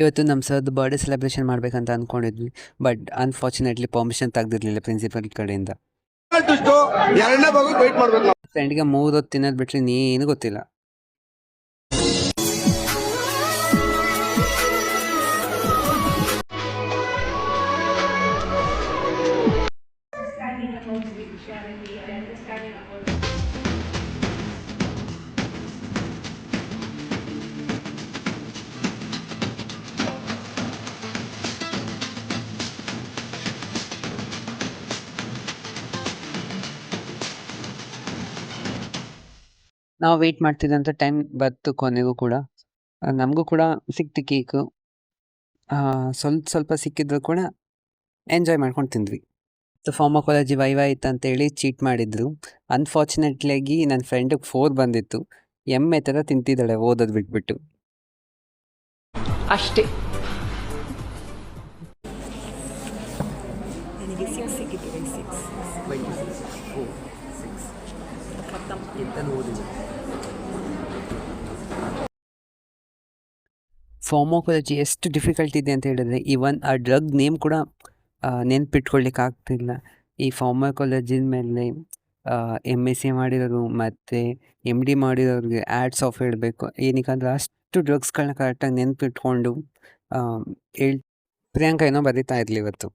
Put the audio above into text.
ಇವತ್ತು ನಮ್ಮ ಸರ್ದು ಬರ್ಡೇ ಸೆಲೆಬ್ರೇಷನ್ ಮಾಡ್ಬೇಕಂತ ಅಂದ್ಕೊಂಡಿದ್ವಿ. ಬಟ್ ಅನ್ಫಾರ್ಚುನೇಟ್ಲಿ ಪರ್ಮಿಷನ್ ತೆಗ್ದಿರ್ಲಿಲ್ಲ ಪ್ರಿನ್ಸಿಪಲ್ ಕಡೆಯಿಂದ. ಫ್ರೆಂಡ್ಗೆ 3 ಹೊತ್ತು ತಿನ್ನೋದು ಬಿಟ್ರೆ ಇನ್ನೇನು ಗೊತ್ತಿಲ್ಲ. ನಾವು ವೇಟ್ ಮಾಡ್ತಿದ್ದಂಥ ಟೈಮ್ ಬಂತು ಕೊನೆಗೂ ಕೂಡ. ನಮಗೂ ಕೂಡ ಸಿಕ್ತು ಕೇಕು. ಸ್ವಲ್ಪ ಸಿಕ್ಕಿದ್ರು ಕೂಡ ಎಂಜಾಯ್ ಮಾಡ್ಕೊಂಡು ತಿಂದ್ವಿ. ಫಾರ್ಮಕಾಲಜಿ ವೈವಾ ಇತ್ತಂತೇಳಿ ಚೀಟ್ ಮಾಡಿದ್ರು. ಅನ್ಫಾರ್ಚುನೇಟ್ಲಿಯಾಗಿ ನನ್ನ ಫ್ರೆಂಡಿಗೆ 4 ಬಂದಿತ್ತು. ಎಮ್ಮೆ ಥರ ತಿಂತಿದ್ದಾಳೆ ಓದೋದು ಬಿಟ್ಬಿಟ್ಟು. ಅಷ್ಟೇ. ನನಗೆ 6 ಸಿಕ್ಕಿತ್ತು. 6 ಫಾರ್ಮಕಾಲಜಿ ಎಷ್ಟು ಡಿಫಿಕಲ್ಟ್ ಇದೆ ಅಂತ ಹೇಳಿದ್ರೆ ಈವನ್ ಆ ಡ್ರಗ್ ನೇಮ್ ಕೂಡ ನೆನ್ಪಿಟ್ಕೊಳ್ಲಿಕ್ಕೆ ಆಗ್ತಿಲ್ಲ. ಈ ಫಾರ್ಮಕಾಲಜಿ ಮೇಲೆ MSc ಮಾಡಿರೋರು ಮತ್ತು MD ಮಾಡಿರೋರಿಗೆ ಆ್ಯಡ್ಸ್ ಆಫ್ ಹೇಳಬೇಕು. ಏನಕ್ಕಂದ್ರೆ ಅಷ್ಟು ಡ್ರಗ್ಸ್ಗಳನ್ನ ಕರೆಕ್ಟಾಗಿ ನೆನ್ಪಿಟ್ಕೊಂಡು ಪ್ರಿಯಾಂಕಾ ಏನೋ ಬರೀತಾ ಇರಲಿ ಇವತ್ತು.